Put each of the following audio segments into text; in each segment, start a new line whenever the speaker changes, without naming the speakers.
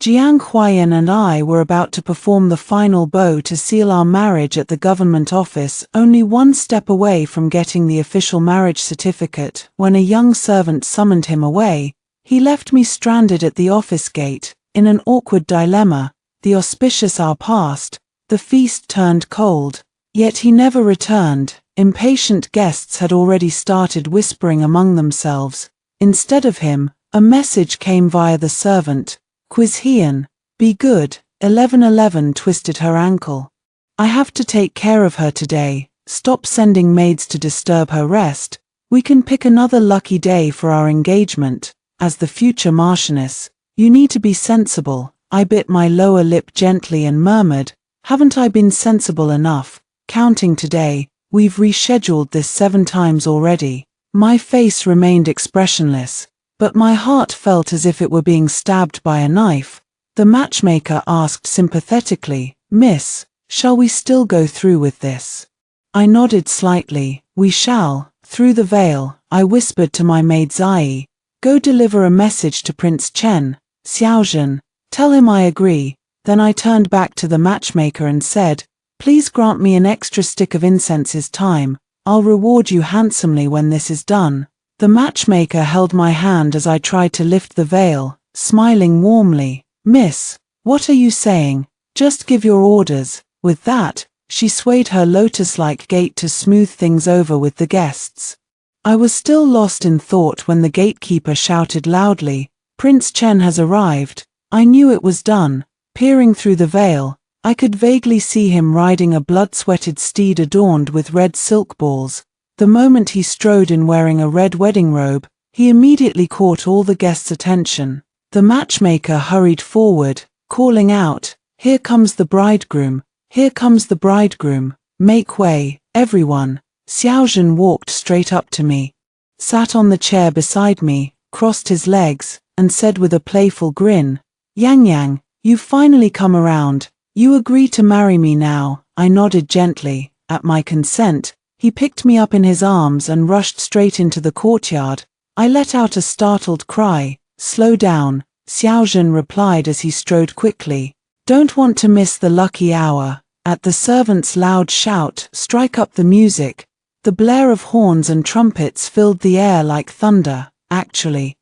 Jiang Huayan and I were about to perform the final bow to seal our marriage at the government office, only one step away from getting the official marriage certificate, when a young servant summoned him away. He left me stranded at the office gate, in an awkward dilemma. The auspicious hour passed, the feast turned cold, yet he never returned. Impatient guests had already started whispering among themselves. Instead of him, a message came via the servant. Quiz Hien, be good. 1111 twisted her ankle. I have to take care of her today. Stop sending maids to disturb her rest. We can pick another lucky day for our engagement. As the future Marchioness, you need to be sensible. I bit my lower lip gently and murmured, haven't I been sensible enough? Counting today, we've rescheduled this 7 times already. My face remained expressionless, but my heart felt as if it were being stabbed by a knife. The matchmaker asked sympathetically, Miss, shall we still go through with this? I nodded slightly. We shall. Through the veil, I whispered to my maid Zai, go deliver a message to Prince Chen, Xiaozhen, tell him I agree. Then I turned back to the matchmaker and said, please grant me an extra stick of incense this time. I'll reward you handsomely when this is done. The matchmaker held my hand as I tried to lift the veil, smiling warmly. Miss, what are you saying? Just give your orders. With that, she swayed her lotus-like gait to smooth things over with the guests. I was still lost in thought when the gatekeeper shouted loudly, Prince Chen has arrived. I knew it was done. Peering through the veil, I could vaguely see him riding a blood-sweated steed adorned with red silk balls. The moment he strode in wearing a red wedding robe, he immediately caught all the guests' attention. The matchmaker hurried forward, calling out, here comes the bridegroom, here comes the bridegroom, make way, everyone. Xiaozhen walked straight up to me, sat on the chair beside me, crossed his legs, and said with a playful grin, Yang Yang, you've finally come around. You agree to marry me now. I nodded gently. At my consent, he picked me up in his arms and rushed straight into the courtyard. I let out a startled cry. Slow down, Xiaozhen replied as he strode quickly. Don't want to miss the lucky hour. At the servant's loud shout, strike up the music. The blare of horns and trumpets filled the air like thunder. Actually,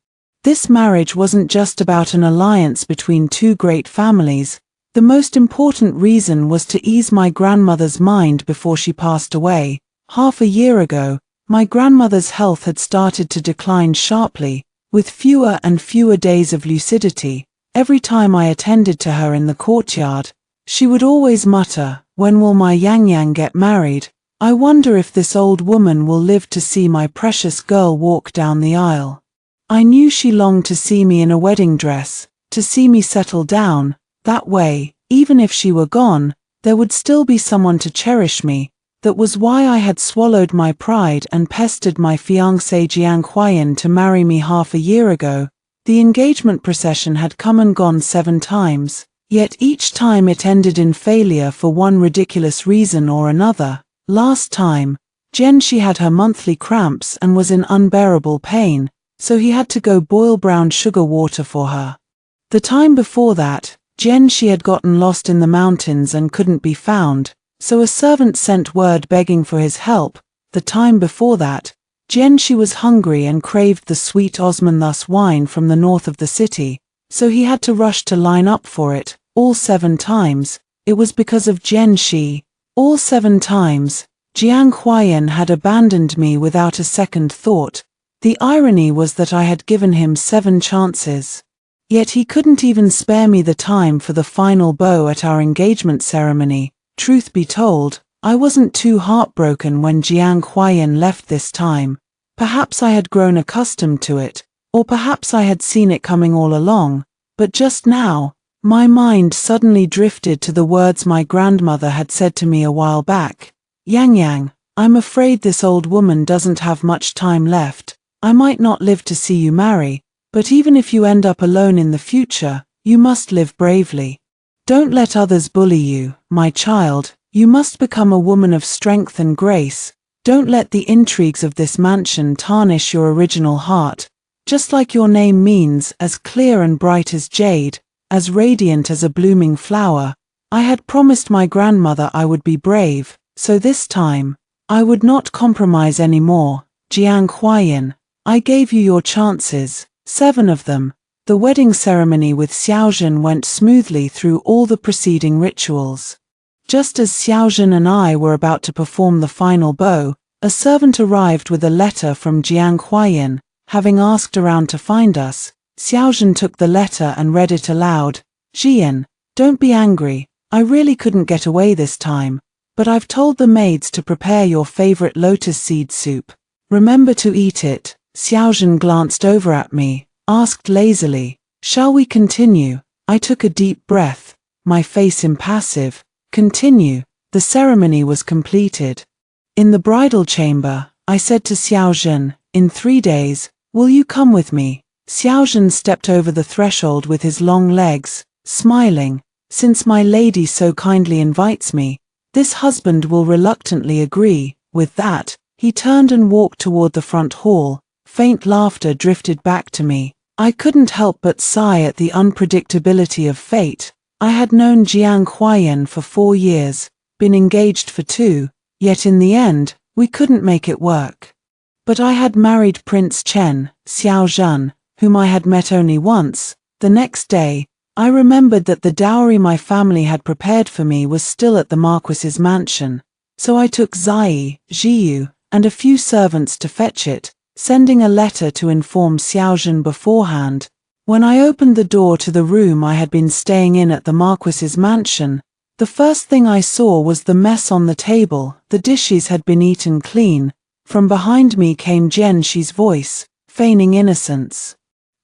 this marriage wasn't just about an alliance between two great families. The most important reason was to ease my grandmother's mind before she passed away. Half a year ago, my grandmother's health had started to decline sharply, with fewer and fewer days of lucidity. Every time I attended to her in the courtyard, she would always mutter, when will my Yang Yang get married? I wonder if this old woman will live to see my precious girl walk down the aisle. I knew she longed to see me in a wedding dress, to see me settle down. That way, even if she were gone, there would still be someone to cherish me. That was why I had swallowed my pride and pestered my fiancé Jiang Huayan to marry me half a year ago. The engagement procession had come and gone 7 times, yet each time it ended in failure for one ridiculous reason or another. Last time, she had her monthly cramps and was in unbearable pain, so he had to go boil brown sugar water for her. The time before that, she had gotten lost in the mountains and couldn't be found, so a servant sent word begging for his help. The time before that, she was hungry and craved the sweet Osmanthus wine from the north of the city, so he had to rush to line up for it. All 7 times, it was because of she. All 7 times, Jiang Huayan had abandoned me without a second thought. The irony was that I had given him 7 chances. Yet he couldn't even spare me the time for the final bow at our engagement ceremony. Truth be told, I wasn't too heartbroken when Jiang Huayan left this time. Perhaps I had grown accustomed to it, or perhaps I had seen it coming all along, but just now, my mind suddenly drifted to the words my grandmother had said to me a while back. Yang Yang, I'm afraid this old woman doesn't have much time left. I might not live to see you marry. But even if you end up alone in the future, you must live bravely. Don't let others bully you, my child. You must become a woman of strength and grace. Don't let the intrigues of this mansion tarnish your original heart. Just like your name means, as clear and bright as jade, as radiant as a blooming flower. I had promised my grandmother I would be brave, so this time, I would not compromise anymore. Jiang Huayan, I gave you your chances, 7 of them. The wedding ceremony with Xiaozhen went smoothly through all the preceding rituals. Just as Xiaozhen and I were about to perform the final bow, a servant arrived with a letter from Jiang Huayan. Having asked around to find us, Xiaozhen took the letter and read it aloud. Jian, don't be angry, I really couldn't get away this time, but I've told the maids to prepare your favorite lotus seed soup. Remember to eat it. Xiaozhen glanced over at me, asked lazily, shall we continue? I took a deep breath, my face impassive. Continue. The ceremony was completed. In the bridal chamber, I said to Xiaozhen, in 3 days, will you come with me? Xiaozhen stepped over the threshold with his long legs, smiling. Since my lady so kindly invites me, this husband will reluctantly agree. With that, he turned and walked toward the front hall. Faint laughter drifted back to me. I couldn't help but sigh at the unpredictability of fate. I had known Jiang Huayan for 4 years, been engaged for 2, yet in the end, we couldn't make it work. But I had married Prince Chen, Xiaozhen, whom I had met only once. The next day, I remembered that the dowry my family had prepared for me was still at the Marquis's mansion, so I took Zai, Jiyu, and a few servants to fetch it, sending a letter to inform Xiaozhen beforehand. When I opened the door to the room I had been staying in at the Marquis's mansion, the first thing I saw was the mess on the table. The dishes had been eaten clean. From behind me came Jian Shi's voice, feigning innocence.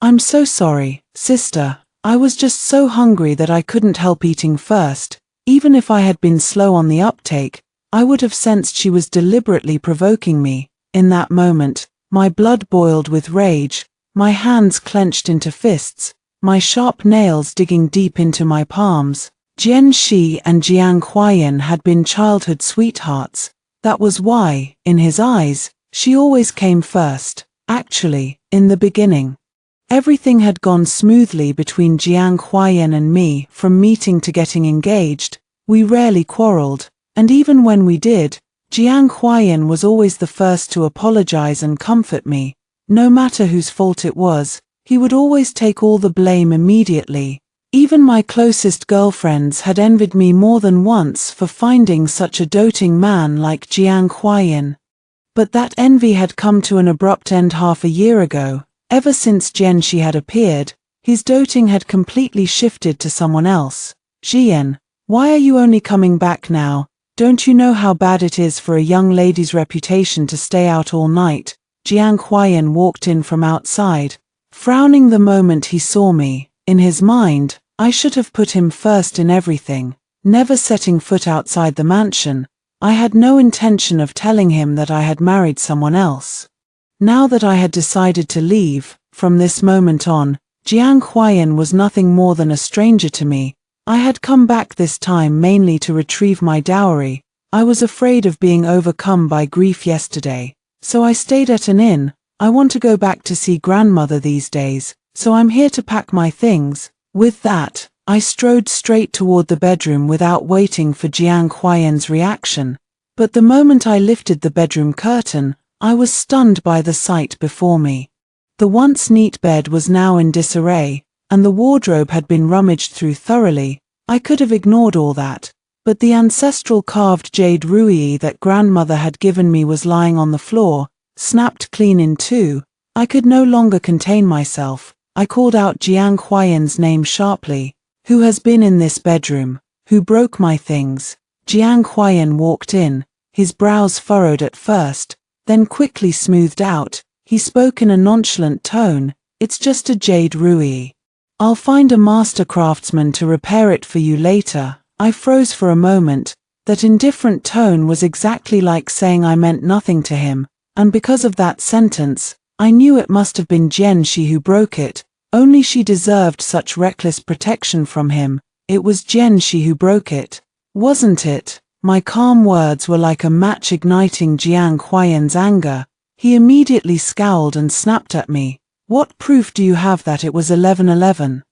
I'm so sorry, sister. I was just so hungry that I couldn't help eating first. Even if I had been slow on the uptake, I would have sensed she was deliberately provoking me. In that moment, my blood boiled with rage, my hands clenched into fists, my sharp nails digging deep into my palms. Jian Shi and Jiang Huayan had been childhood sweethearts. That was why, in his eyes, she always came first. Actually, in the beginning, everything had gone smoothly between Jiang Huayan and me. From meeting to getting engaged, we rarely quarreled, and even when we did, Jiang Huayan was always the first to apologize and comfort me. No matter whose fault it was, he would always take all the blame immediately. Even my closest girlfriends had envied me more than once for finding such a doting man like Jiang Huayan. But that envy had come to an abrupt end half a year ago. Ever since Jian Shi had appeared, his doting had completely shifted to someone else. Jian, why are you only coming back now? Don't you know how bad it is for a young lady's reputation to stay out all night? Jiang Huayan walked in from outside, frowning the moment he saw me. In his mind, I should have put him first in everything. Never setting foot outside the mansion, I had no intention of telling him that I had married someone else. Now that I had decided to leave, from this moment on, Jiang Huayan was nothing more than a stranger to me. I had come back this time mainly to retrieve my dowry. I was afraid of being overcome by grief yesterday, so I stayed at an inn. I want to go back to see grandmother these days, so I'm here to pack my things. With that, I strode straight toward the bedroom without waiting for Jiang Huayan's reaction. But the moment I lifted the bedroom curtain, I was stunned by the sight before me. The once neat bed was now in disarray, and the wardrobe had been rummaged through thoroughly. I could have ignored all that, but the ancestral carved jade ruyi that grandmother had given me was lying on the floor, snapped clean in two. I could no longer contain myself. I called out Jiang Huayan's name sharply. Who has been in this bedroom? Who broke my things? Jiang Huayan walked in, his brows furrowed at first, then quickly smoothed out. He spoke in a nonchalant tone, it's just a jade ruyi. I'll find a master craftsman to repair it for you later. I froze for a moment. That indifferent tone was exactly like saying I meant nothing to him, and because of that sentence, I knew it must have been Jian Shi who broke it. Only she deserved such reckless protection from him. It was Jian Shi who broke it, wasn't it? My calm words were like a match igniting Jiang Huayan's anger. He immediately scowled and snapped at me. What proof do you have that it was 11:11?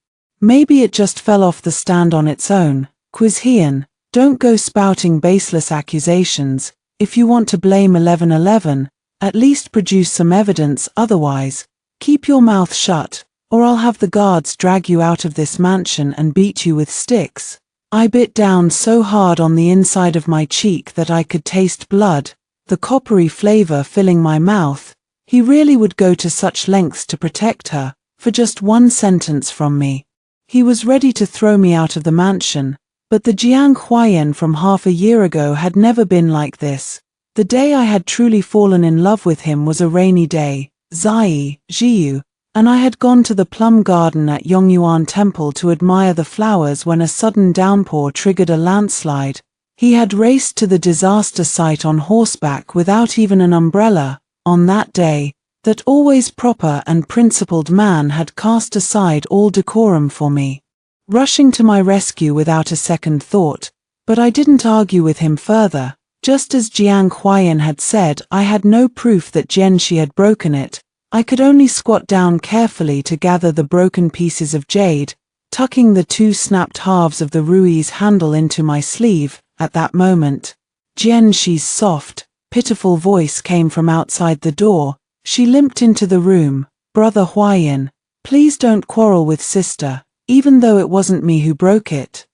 Maybe it just fell off the stand on its own. Quizhian, don't go spouting baseless accusations. If you want to blame 1111, at least produce some evidence. Otherwise, keep your mouth shut, or I'll have the guards drag you out of this mansion and beat you with sticks. I bit down so hard on the inside of my cheek that I could taste blood, the coppery flavor filling my mouth. He really would go to such lengths to protect her, for just one sentence from me. He was ready to throw me out of the mansion, but the Jiang Huayan from half a year ago had never been like this. The day I had truly fallen in love with him was a rainy day, Zai, Jiyu, and I had gone to the plum garden at Yongyuan Temple to admire the flowers when a sudden downpour triggered a landslide. He had raced to the disaster site on horseback without even an umbrella. On that day, that always proper and principled man had cast aside all decorum for me, rushing to my rescue without a second thought. But I didn't argue with him further. Just as Jiang Huayan had said, I had no proof that Jianxi had broken it. I could only squat down carefully to gather the broken pieces of jade, tucking the two snapped halves of the rui's handle into my sleeve. At that moment, Jianxi's soft, pitiful voice came from outside the door. She limped into the room. Brother Huayan, please don't quarrel with sister, even though it wasn't me who broke it.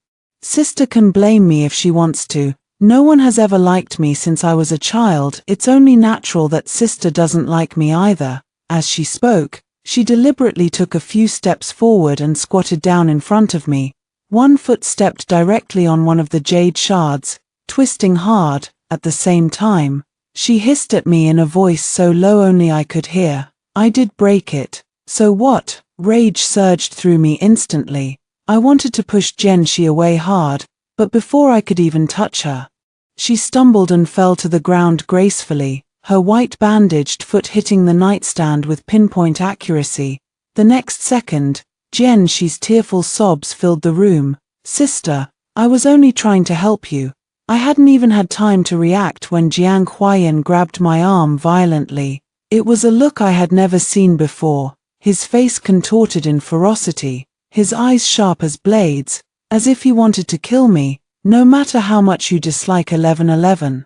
Sister can blame me if she wants to. No one has ever liked me since I was a child. It's only natural that sister doesn't like me either. As she spoke, she deliberately took a few steps forward and squatted down in front of me. One foot stepped directly on one of the jade shards, twisting hard. At the same time, she hissed at me in a voice so low only I could hear. I did break it. So what? Rage surged through me instantly. I wanted to push Jianxi away hard, but before I could even touch her, she stumbled and fell to the ground gracefully, her white bandaged foot hitting the nightstand with pinpoint accuracy. The next second, Jianxi's tearful sobs filled the room. Sister, I was only trying to help you. I hadn't even had time to react when Jiang Huayan grabbed my arm violently. It was a look I had never seen before, his face contorted in ferocity, his eyes sharp as blades, as if he wanted to kill me. No matter how much you dislike 1111.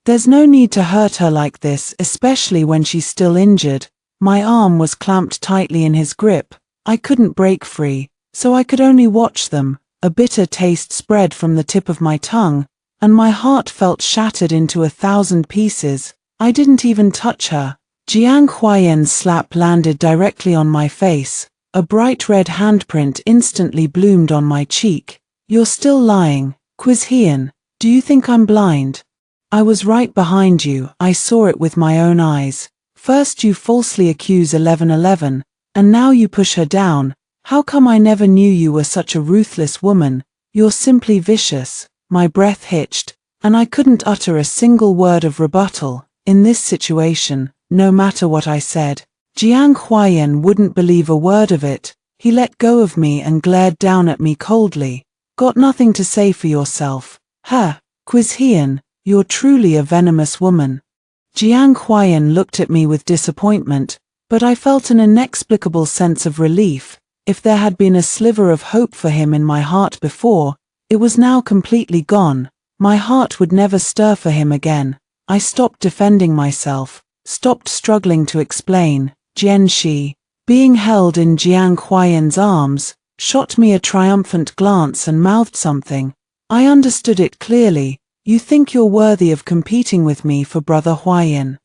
There's no need to hurt her like this, especially when she's still injured. My arm was clamped tightly in his grip. I couldn't break free, so I could only watch them. A bitter taste spread from the tip of my tongue, and my heart felt shattered into 1,000 pieces. I didn't even touch her. Jiang Huayan's slap landed directly on my face. A bright red handprint instantly bloomed on my cheek. You're still lying. Quizhian, do you think I'm blind? I was right behind you. I saw it with my own eyes. First you falsely accuse 1111, and now you push her down. How come I never knew you were such a ruthless woman? You're simply vicious. My breath hitched, and I couldn't utter a single word of rebuttal. In this situation, no matter what I said, Jiang Huayan wouldn't believe a word of it. He let go of me and glared down at me coldly. Got nothing to say for yourself? Ha, Quizhian, you're truly a venomous woman. Jiang Huayan looked at me with disappointment, but I felt an inexplicable sense of relief. If there had been a sliver of hope for him in my heart before, it was now completely gone. My heart would never stir for him again. I stopped defending myself, stopped struggling to explain. Jianxi, being held in Jiang Huayan's arms, shot me a triumphant glance and mouthed something. I understood it clearly. You think you're worthy of competing with me for Brother Huayan.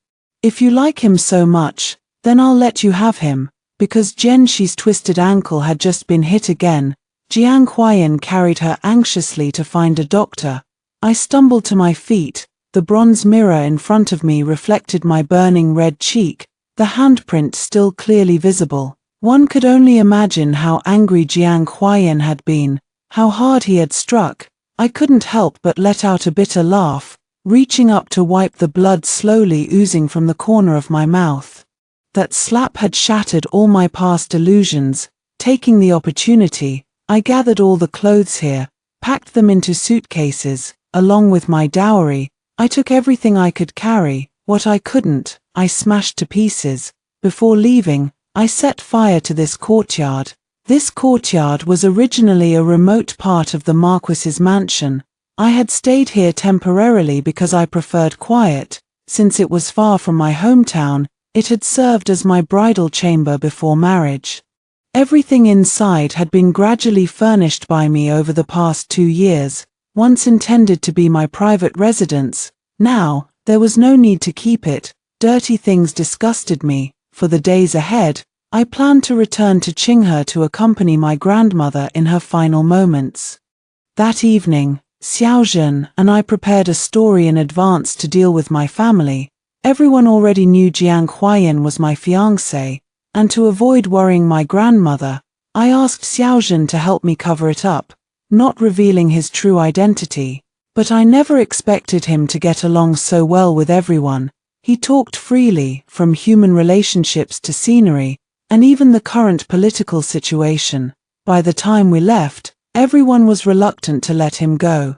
If you like him so much, then I'll let you have him. Because Jianxi's twisted ankle had just been hit again, Jiang Huayan carried her anxiously to find a doctor. I stumbled to my feet. The bronze mirror in front of me reflected my burning red cheek, the handprint still clearly visible. One could only imagine how angry Jiang Huayan had been, how hard he had struck. I couldn't help but let out a bitter laugh, reaching up to wipe the blood slowly oozing from the corner of my mouth. That slap had shattered all my past illusions. Taking the opportunity, I gathered all the clothes here, packed them into suitcases. Along with my dowry, I took everything I could carry. What I couldn't, I smashed to pieces. Before leaving, I set fire to this courtyard. This courtyard was originally a remote part of the Marquis's mansion. I had stayed here temporarily because I preferred quiet. Since it was far from my hometown, it had served as my bridal chamber before marriage. Everything inside had been gradually furnished by me over the past 2 years. Once intended to be my private residence, now, there was no need to keep it. Dirty things disgusted me. For the days ahead, I planned to return to Qinghe to accompany my grandmother in her final moments. That evening, Xiaozhen and I prepared a story in advance to deal with my family. Everyone already knew Jiang Huayan was my fiancé, and to avoid worrying my grandmother, I asked Xiaozhen to help me cover it up, not revealing his true identity. But I never expected him to get along so well with everyone. He talked freely, from human relationships to scenery, and even the current political situation. By the time we left, everyone was reluctant to let him go.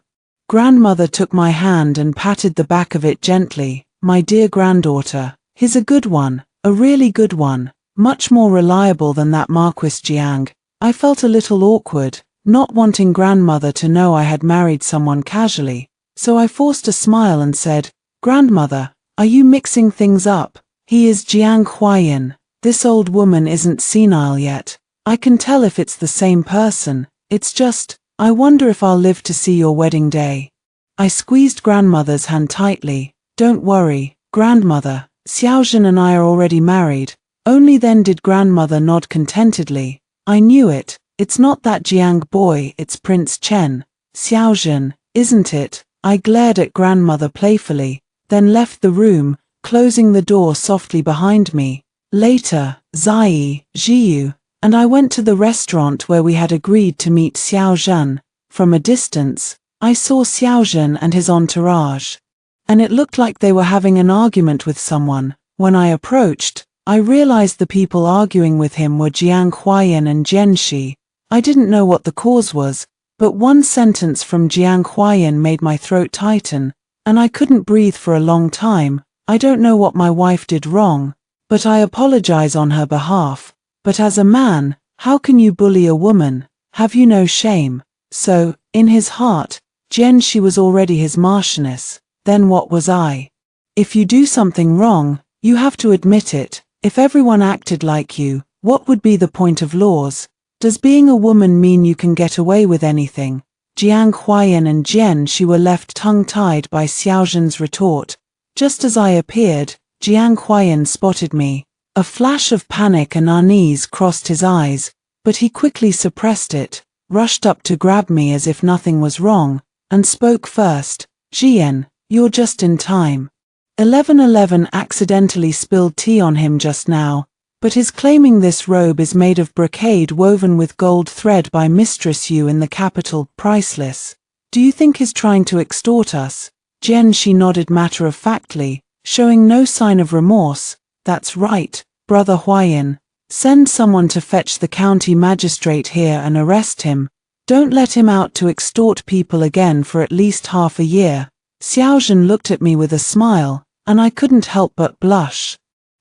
Grandmother took my hand and patted the back of it gently. My dear granddaughter, he's a good one, a really good one, much more reliable than that Marquis Jiang. I felt a little awkward, not wanting grandmother to know I had married someone casually, so I forced a smile and said, "Grandmother, are you mixing things up? He is Jiang Huayan. This old woman isn't senile yet. I can tell if it's the same person. It's just, I wonder if I'll live to see your wedding day." I squeezed grandmother's hand tightly. "Don't worry, grandmother, Xiaozhen and I are already married." Only then did grandmother nod contentedly. "I knew it. It's not that Jiang boy, it's Prince Chen. Xiaozhen, isn't it?" I glared at grandmother playfully, then left the room, closing the door softly behind me. Later, Zai, Jiyu, and I went to the restaurant where we had agreed to meet Xiaozhen. From a distance, I saw Xiaozhen and his entourage, and it looked like they were having an argument with someone. When I approached, I realized the people arguing with him were Jiang Huayan and Jianxi. I didn't know what the cause was, but one sentence from Jiang Huayan made my throat tighten, and I couldn't breathe for a long time. "I don't know what my wife did wrong, but I apologize on her behalf. But as a man, how can you bully a woman? Have you no shame?" So, in his heart, Jianxi was already his marchioness. Then what was I? If you do something wrong, you have to admit it. If everyone acted like you, what would be the point of laws? Does being a woman mean you can get away with anything? Jiang Huayan and Jianxi were left tongue-tied by Xiaozhen's retort. Just as I appeared, Jiang Huayan spotted me. A flash of panic and unease crossed his eyes, but he quickly suppressed it, rushed up to grab me as if nothing was wrong, and spoke first. "Jian, you're just in time. 1111 accidentally spilled tea on him just now, but is claiming this robe is made of brocade woven with gold thread by Mistress Yu in the capital, priceless. Do you think he's trying to extort us?" Jianxi nodded matter-of-factly, showing no sign of remorse. "That's right, Brother Huayan. Send someone to fetch the county magistrate here and arrest him. Don't let him out to extort people again for at least half a year." Xiaozhen looked at me with a smile, and I couldn't help but blush.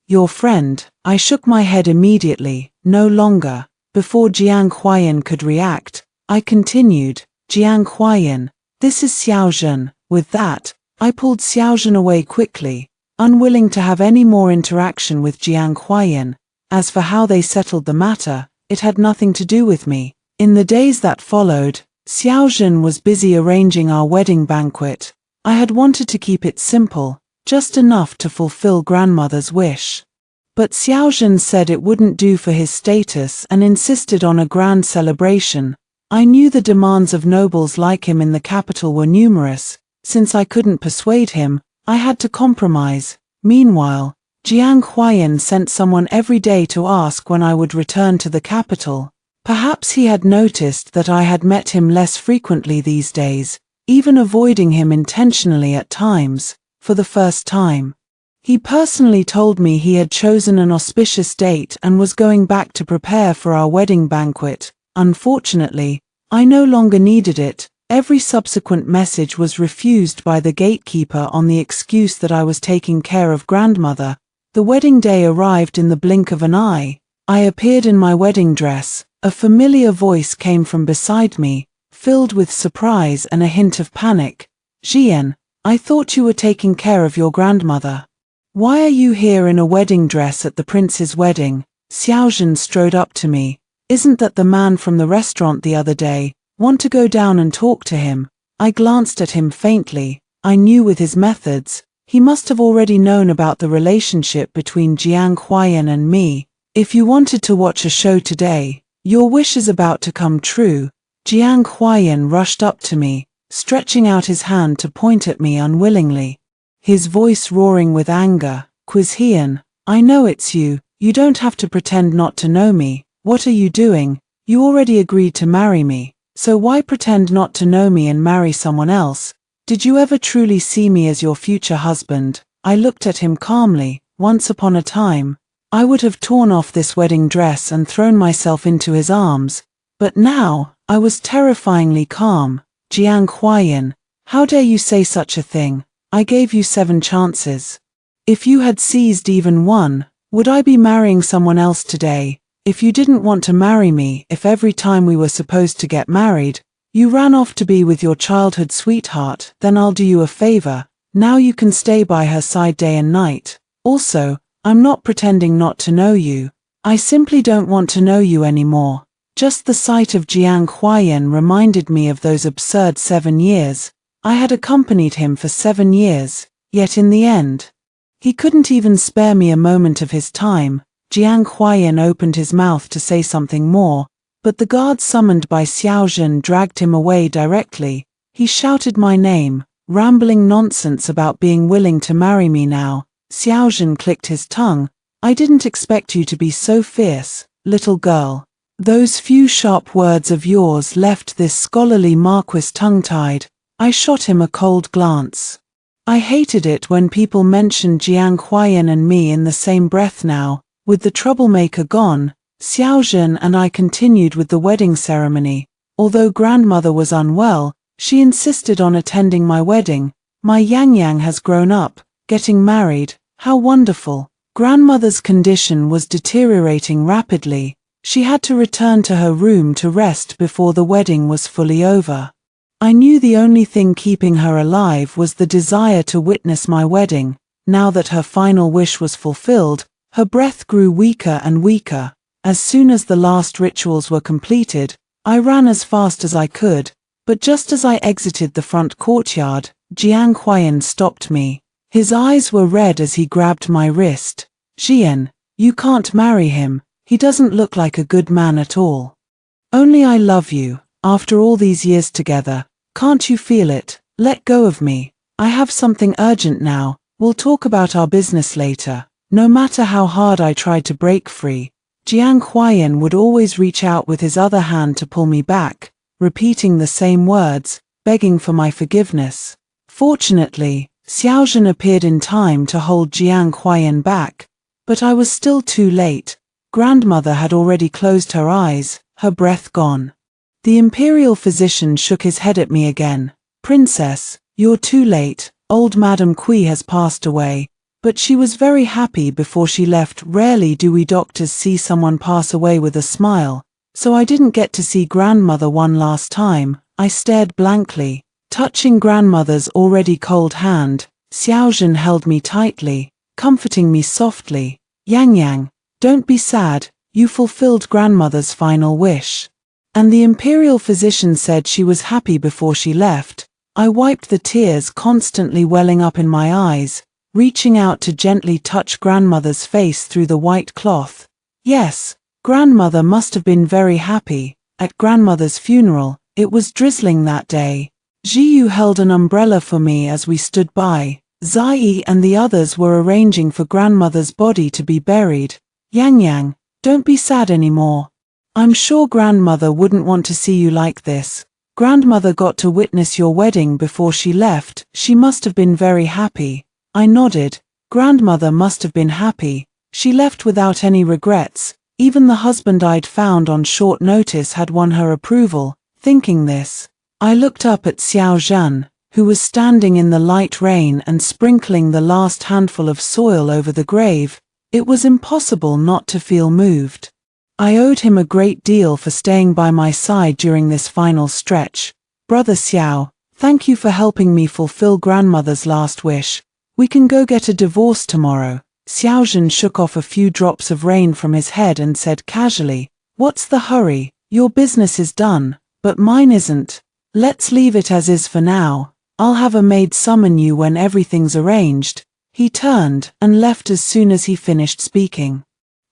"Your friend," I shook my head immediately, "no longer." Before Jiang Huayan could react, I continued, "Jiang Huayan, this is Xiaozhen." With that, I pulled Xiaozhen away quickly, unwilling to have any more interaction with Jiang Huayan. As for how they settled the matter, it had nothing to do with me. In the days that followed, Xiaozhen was busy arranging our wedding banquet. I had wanted to keep it simple, just enough to fulfill grandmother's wish. But Xiaozhen said it wouldn't do for his status and insisted on a grand celebration. I knew the demands of nobles like him in the capital were numerous. Since I couldn't persuade him, I had to compromise. Meanwhile, Jiang Huayan sent someone every day to ask when I would return to the capital. Perhaps he had noticed that I had met him less frequently these days, even avoiding him intentionally at times. For the first time, he personally told me he had chosen an auspicious date and was going back to prepare for our wedding banquet. Unfortunately, I no longer needed it. Every subsequent message was refused by the gatekeeper on the excuse that I was taking care of grandmother. The wedding day arrived in the blink of an eye. I appeared in my wedding dress, A familiar voice came from beside me, filled with surprise and a hint of panic. Jian, I thought you were taking care of your grandmother. Why are you here in a wedding dress at the prince's wedding? Xiaozhen strode up to me. Isn't that the man from the restaurant the other day? Want to go down and talk to him? I glanced at him faintly. I knew with his methods, he must have already known about the relationship between Jiang Huayan and me. If you wanted to watch a show today, your wish is about to come true. Jiang Huayan rushed up to me, stretching out his hand to point at me unwillingly. His voice roaring with anger. Quizhian, I know it's you. You don't have to pretend not to know me. What are you doing? You already agreed to marry me, so why pretend not to know me and marry someone else? Did you ever truly see me as your future husband? I looked at him calmly. Once upon a time, I would have torn off this wedding dress and thrown myself into his arms, but now, I was terrifyingly calm. Jiang Huayan, how dare you say such a thing? I gave you 7 chances. If you had seized even one, would I be marrying someone else today? If you didn't want to marry me, if every time we were supposed to get married, you ran off to be with your childhood sweetheart, then I'll do you a favor. Now you can stay by her side day and night. Also, I'm not pretending not to know you. I simply don't want to know you anymore. Just the sight of Jiang Huayan reminded me of those absurd 7 years. I had accompanied him for 7 years, yet in the end, he couldn't even spare me a moment of his time. Jiang Huayan opened his mouth to say something more, but the guard summoned by Xiaozhen dragged him away directly. He shouted my name, rambling nonsense about being willing to marry me now. Xiaozhen clicked his tongue. I didn't expect you to be so fierce, little girl. Those few sharp words of yours left this scholarly marquis tongue-tied. I shot him a cold glance. I hated it when people mentioned Jiang Huayan and me in the same breath now. With the troublemaker gone, Xiaozhen and I continued with the wedding ceremony. Although grandmother was unwell, she insisted on attending my wedding. My Yang Yang has grown up, getting married. How wonderful. Grandmother's condition was deteriorating rapidly. She had to return to her room to rest before the wedding was fully over. I knew the only thing keeping her alive was the desire to witness my wedding. Now that her final wish was fulfilled, her breath grew weaker and weaker. As soon as the last rituals were completed, I ran as fast as I could, but just as I exited the front courtyard, Jiang Huayan stopped me. His eyes were red as he grabbed my wrist. Jian, you can't marry him. He doesn't look like a good man at all. Only I love you. After all these years together, can't you feel it? Let go of me. I have something urgent now. We'll talk about our business later. No matter how hard I tried to break free, Jiang Huayan would always reach out with his other hand to pull me back, repeating the same words, begging for my forgiveness. Fortunately, Xiaozhen appeared in time to hold Jiang Huayan back, but I was still too late. Grandmother had already closed her eyes, her breath gone. The imperial physician shook his head at me again. Princess, you're too late. Old Madame Kui has passed away. But she was very happy before she left. Rarely do we doctors see someone pass away with a smile, so I didn't get to see grandmother one last time. I stared blankly, touching grandmother's already cold hand. Xiaozhen held me tightly, comforting me softly. Yang Yang, don't be sad, you fulfilled grandmother's final wish. And the imperial physician said she was happy before she left. I wiped the tears constantly welling up in my eyes, reaching out to gently touch grandmother's face through the white cloth. Yes, grandmother must have been very happy. At grandmother's funeral, it was drizzling that day. Jiyu held an umbrella for me as we stood by. Zai and the others were arranging for grandmother's body to be buried. Yang Yang, don't be sad anymore. I'm sure grandmother wouldn't want to see you like this. Grandmother got to witness your wedding before she left. She must have been very happy. I nodded. Grandmother must have been happy. She left without any regrets. Even the husband I'd found on short notice had won her approval. Thinking this, I looked up at Xiaozhen, who was standing in the light rain and sprinkling the last handful of soil over the grave. It was impossible not to feel moved. I owed him a great deal for staying by my side during this final stretch. Brother Xiao, thank you for helping me fulfill grandmother's last wish. We can go get a divorce tomorrow. Xiaozhen shook off a few drops of rain from his head and said casually, "What's the hurry? Your business is done, but mine isn't. Let's leave it as is for now. I'll have a maid summon you when everything's arranged." He turned and left as soon as he finished speaking.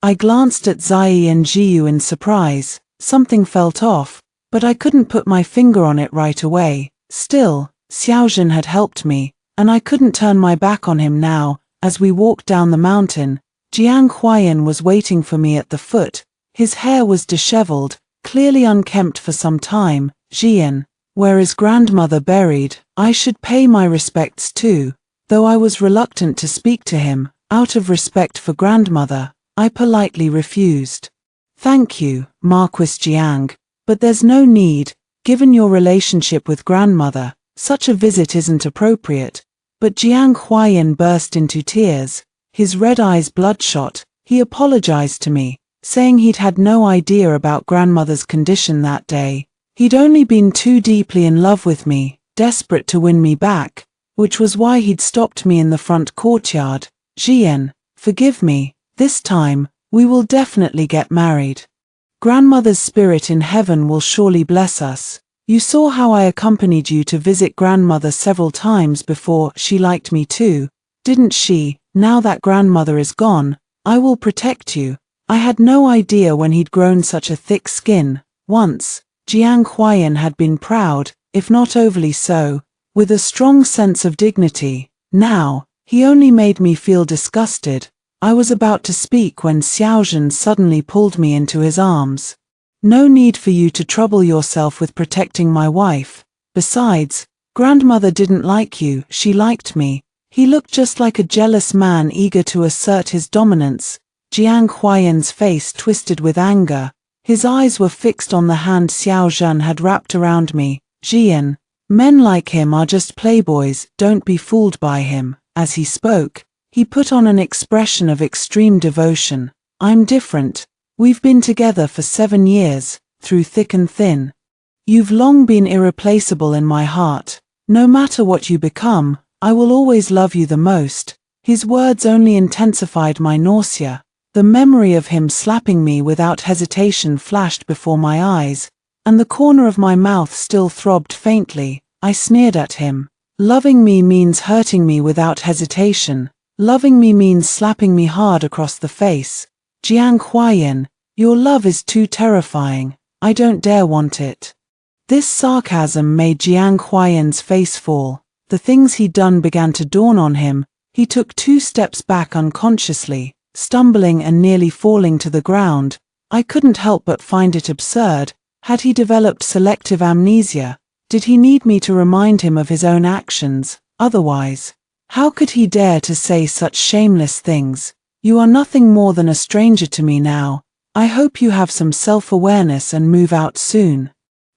I glanced at Zai and Jiu in surprise. Something felt off, but I couldn't put my finger on it right away. Still, Xiaozhen had helped me, and I couldn't turn my back on him now. As we walked down the mountain, Jiang Huayan was waiting for me at the foot. His hair was disheveled, clearly unkempt for some time. "Jian, where is grandmother buried? I should pay my respects too." Though I was reluctant to speak to him, out of respect for grandmother, I politely refused. "Thank you, Marquis Jiang, but there's no need. Given your relationship with grandmother, such a visit isn't appropriate." But Jiang Huayan burst into tears, his red eyes bloodshot. He apologized to me, saying he'd had no idea about grandmother's condition that day. He'd only been too deeply in love with me, desperate to win me back, which was why he'd stopped me in the front courtyard. "Jian, forgive me. This time, we will definitely get married. Grandmother's spirit in heaven will surely bless us. You saw how I accompanied you to visit grandmother several times before. She liked me too, didn't she? Now that grandmother is gone, I will protect you." I had no idea when he'd grown such a thick skin. Once, Jiang Huayan had been proud, if not overly so, with a strong sense of dignity. Now, he only made me feel disgusted. I was about to speak when Xiaozhen suddenly pulled me into his arms. "No need for you to trouble yourself with protecting my wife. Besides, grandmother didn't like you, she liked me." He looked just like a jealous man eager to assert his dominance. Jiang Huayan's face twisted with anger. His eyes were fixed on the hand Xiaozhen had wrapped around me. "Jian, men like him are just playboys, don't be fooled by him." As he spoke, he put on an expression of extreme devotion. "I'm different. We've been together for 7 years, through thick and thin. You've long been irreplaceable in my heart. No matter what you become, I will always love you the most." His words only intensified my nausea. The memory of him slapping me without hesitation flashed before my eyes, and the corner of my mouth still throbbed faintly. I sneered at him. "Loving me means hurting me without hesitation. Loving me means slapping me hard across the face. Jiang Huayan, your love is too terrifying. I don't dare want it." This sarcasm made Jiang Huayan's face fall. The things he'd done began to dawn on him. He took 2 steps back unconsciously, stumbling and nearly falling to the ground. I couldn't help but find it absurd. Had he developed selective amnesia? Did he need me to remind him of his own actions? Otherwise, how could he dare to say such shameless things? "You are nothing more than a stranger to me now. I hope you have some self-awareness and move out soon,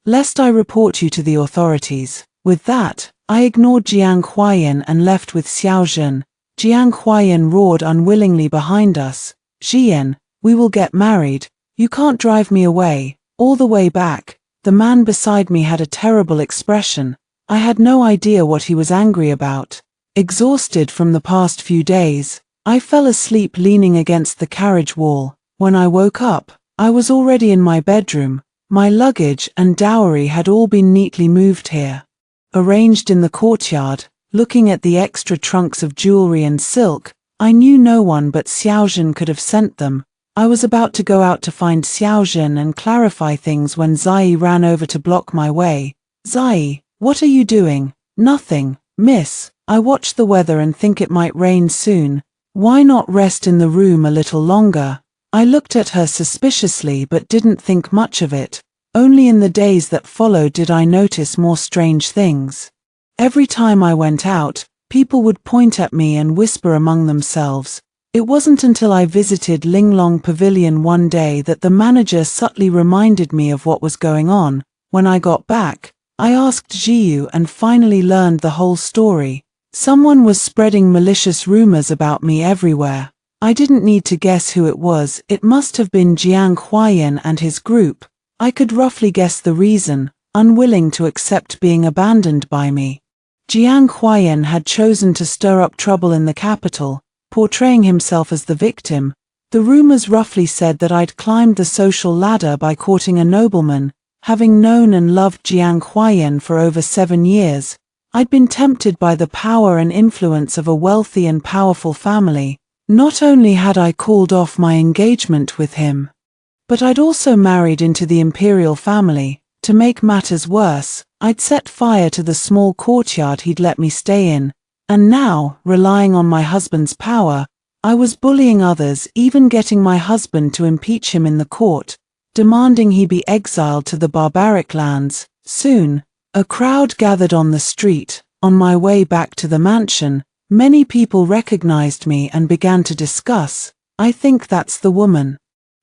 lest I report you to the authorities." With that, I ignored Jiang Huayan and left with Xiaozhen. Jiang Huayan roared unwillingly behind us. "Jian, we will get married. You can't drive me away." All the way back, the man beside me had a terrible expression. I had no idea what he was angry about. Exhausted from the past few days, I fell asleep leaning against the carriage wall. When I woke up, I was already in my bedroom. My luggage and dowry had all been neatly moved here, arranged in the courtyard. Looking at the extra trunks of jewelry and silk, I knew no one but Xiaozhen could have sent them. I was about to go out to find Xiaozhen and clarify things when Zai ran over to block my way. "Zai, what are you doing?" "Nothing, miss. I watch the weather and think it might rain soon. Why not rest in the room a little longer?" I looked at her suspiciously but didn't think much of it. Only in the days that followed did I notice more strange things. Every time I went out, people would point at me and whisper among themselves. It wasn't until I visited Linglong Pavilion one day that the manager subtly reminded me of what was going on. When I got back, I asked Jiu and finally learned the whole story. Someone was spreading malicious rumors about me everywhere. I didn't need to guess who it was. It must have been Jiang Huayan and his group. I could roughly guess the reason, unwilling to accept being abandoned by me. Jiang Huayan had chosen to stir up trouble in the capital, portraying himself as the victim. The rumors roughly said that I'd climbed the social ladder by courting a nobleman. Having known and loved Jiang Huayan for over 7 years, I'd been tempted by the power and influence of a wealthy and powerful family. Not only had I called off my engagement with him, but I'd also married into the imperial family. To make matters worse, I'd set fire to the small courtyard he'd let me stay in, and now, relying on my husband's power, I was bullying others, even getting my husband to impeach him in the court, demanding he be exiled to the barbaric lands. Soon, a crowd gathered on the street. On my way back to the mansion, many people recognized me and began to discuss, "I think that's the woman.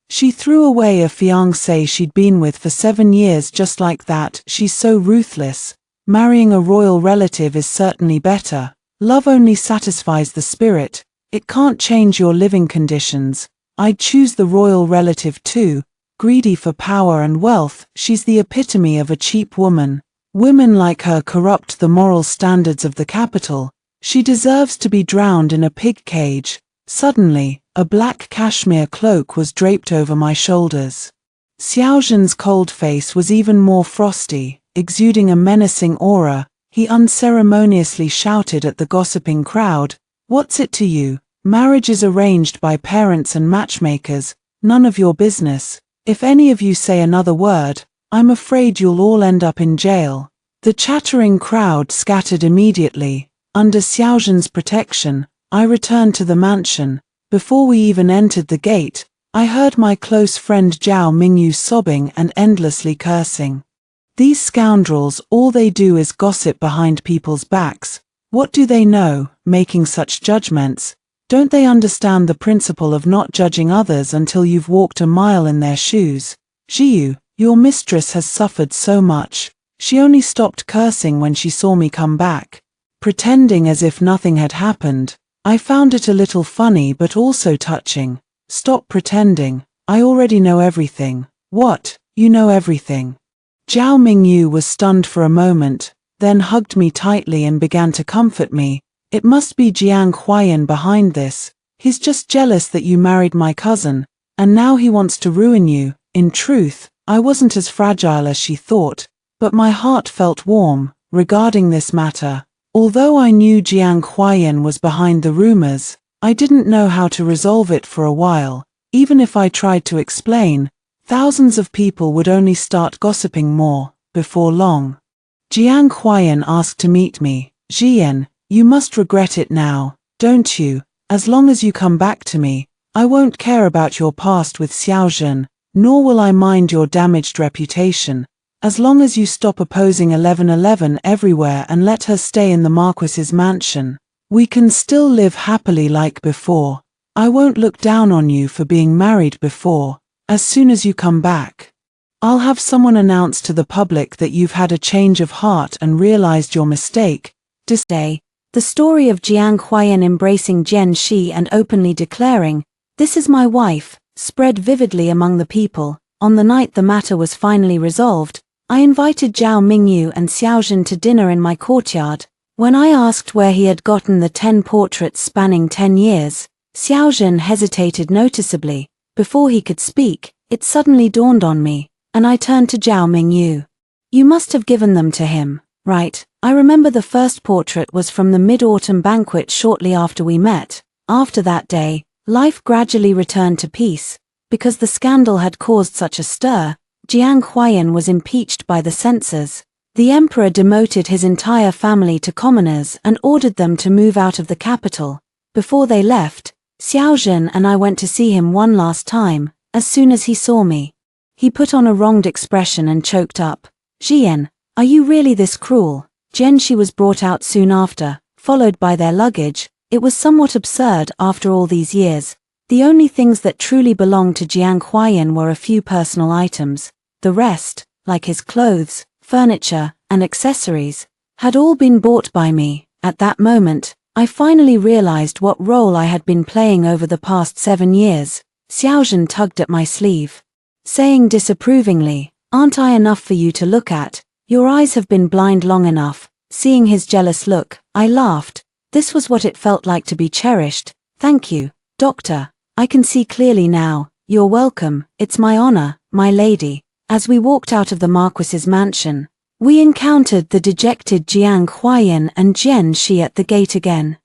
She threw away a fiancé she'd been with for 7 years just like that. She's so ruthless. Marrying a royal relative is certainly better. Love only satisfies the spirit. It can't change your living conditions. I'd choose the royal relative too. Greedy for power and wealth, she's the epitome of a cheap woman. Women like her corrupt the moral standards of the capital. She deserves to be drowned in a pig cage." Suddenly, a black cashmere cloak was draped over my shoulders. Xiaozhen's cold face was even more frosty, exuding a menacing aura. He unceremoniously shouted at the gossiping crowd, "What's it to you? Marriage is arranged by parents and matchmakers, none of your business. If any of you say another word, I'm afraid you'll all end up in jail." The chattering crowd scattered immediately. Under Xiaozhen's protection, I returned to the mansion. Before we even entered the gate, I heard my close friend Zhao Mingyu sobbing and endlessly cursing. "These scoundrels, all they do is gossip behind people's backs. What do they know, making such judgments? Don't they understand the principle of not judging others until you've walked a mile in their shoes? Jiyu, your mistress has suffered so much. She only stopped cursing when she saw me come back." Pretending as if nothing had happened, I found it a little funny but also touching. "Stop pretending. I already know everything." "What? You know everything?" Zhao Mingyu was stunned for a moment, then hugged me tightly and began to comfort me. "It must be Jiang Huayan behind this. He's just jealous that you married my cousin, and now he wants to ruin you." In truth, I wasn't as fragile as she thought, but my heart felt warm regarding this matter. Although I knew Jiang Huayan was behind the rumors, I didn't know how to resolve it for a while. Even if I tried to explain, thousands of people would only start gossiping more. Before long, Jiang Huayan asked to meet me. "Jian, you must regret it now, don't you? As long as you come back to me, I won't care about your past with Xiaozhen, nor will I mind your damaged reputation. As long as you stop opposing 1111 everywhere and let her stay in the Marquis's mansion, we can still live happily like before. I won't look down on you for being married before. As soon as you come back, I'll have someone announce to the public that you've had a change of heart and realized your mistake."
Day, the story of Jiang Huayan embracing Jian Shi and openly declaring, "This is my wife," spread vividly among the people. On the night the matter was finally resolved, I invited Zhao Mingyu and Xiaozhen to dinner in my courtyard. When I asked where he had gotten the 10 portraits spanning 10 years, Xiaozhen hesitated noticeably. Before he could speak, it suddenly dawned on me, and I turned to Zhao Mingyu. "You must have given them to him, right? I remember the first portrait was from the mid-autumn banquet shortly after we met. After that day, life gradually returned to peace. Because the scandal had caused such a stir, Jiang Huayan was impeached by the censors. The emperor demoted his entire family to commoners and ordered them to move out of the capital. Before they left, Xiaozhen and I went to see him one last time. As soon as he saw me, he put on a wronged expression and choked up. "Jian, are you really this cruel?" Jianxi was brought out soon after, followed by their luggage. It was somewhat absurd after all these years. The only things that truly belonged to Jiang Huayan were a few personal items. The rest, like his clothes, furniture, and accessories, had all been bought by me. At that moment, I finally realized what role I had been playing over the past 7 years. Xiaozhen tugged at my sleeve, saying disapprovingly, "Aren't I enough for you to look at? Your eyes have been blind long enough." Seeing his jealous look, I laughed. This was what it felt like to be cherished. "Thank you, doctor. I can see clearly now." "You're welcome, it's my honor, my lady." As we walked out of the Marquis's mansion, we encountered the dejected Jiang Huayan and Jian Shi at the gate again.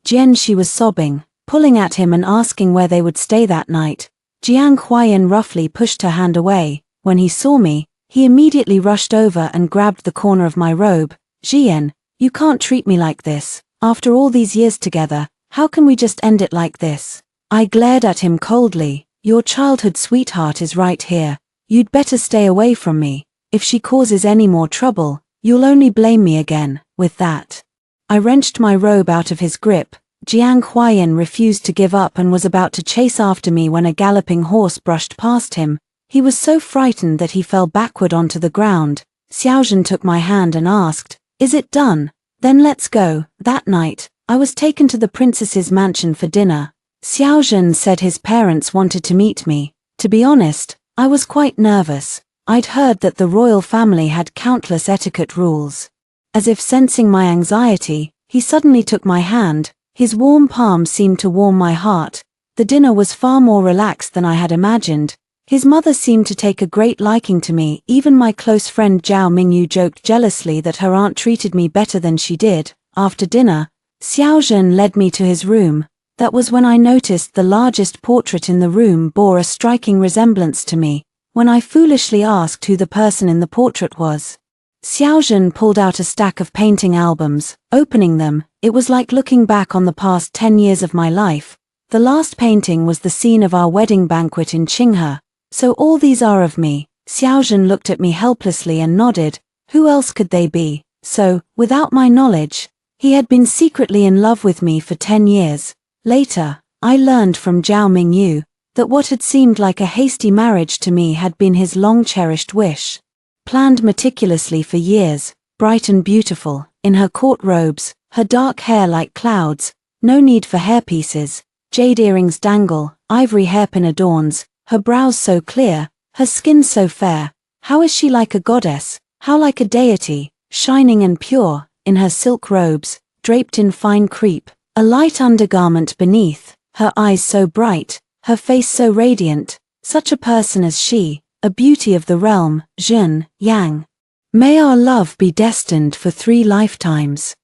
Jian Shi was sobbing, pulling at him and asking where they would stay that night. Jiang Huayan roughly pushed her hand away. When he saw me, he immediately rushed over and grabbed the corner of my robe. "Jian, you can't treat me like this. After all these years together, how can we just end it like this?" I glared at him coldly. "Your childhood sweetheart is right here. You'd better stay away from me. If she causes any more trouble, you'll only blame me again." With that, I wrenched my robe out of his grip. Jiang Huayan refused to give up and was about to chase after me when a galloping horse brushed past him. He was so frightened that he fell backward onto the ground. Xiaozhen took my hand and asked, "Is it done? Then let's go." That night, I was taken to the princess's mansion for dinner. Xiaozhen said his parents wanted to meet me. To be honest, I was quite nervous. I'd heard that the royal family had countless etiquette rules. As if sensing my anxiety, he suddenly took my hand. His warm palm seemed to warm my heart. The dinner was far more relaxed than I had imagined. His mother seemed to take a great liking to me. Even my close friend Zhao Mingyu joked jealously that her aunt treated me better than she did. After dinner, Xiaozhen led me to his room. That was when I noticed the largest portrait in the room bore a striking resemblance to me. When I foolishly asked who the person in the portrait was, Xiaozhen pulled out a stack of painting albums. Opening them, it was like looking back on the past 10 years of my life. The last painting was the scene of our wedding banquet in Qinghe. "So all these are of me." Xiaozhen looked at me helplessly and nodded. Who else could they be? So, without my knowledge, he had been secretly in love with me for 10 years. Later, I learned from Zhao Mingyu that what had seemed like a hasty marriage to me had been his long-cherished wish. Planned meticulously for years, bright and beautiful, in her court robes, her dark hair like clouds, no need for hairpieces, jade earrings dangle, ivory hairpin adorns, her brows so clear, her skin so fair. How is she like a goddess, how like a deity, shining and pure, in her silk robes, draped in fine crepe, a light undergarment beneath, her eyes so bright, her face so radiant, such a person as she, a beauty of the realm, Zhen, Yang. May our love be destined for 3 lifetimes.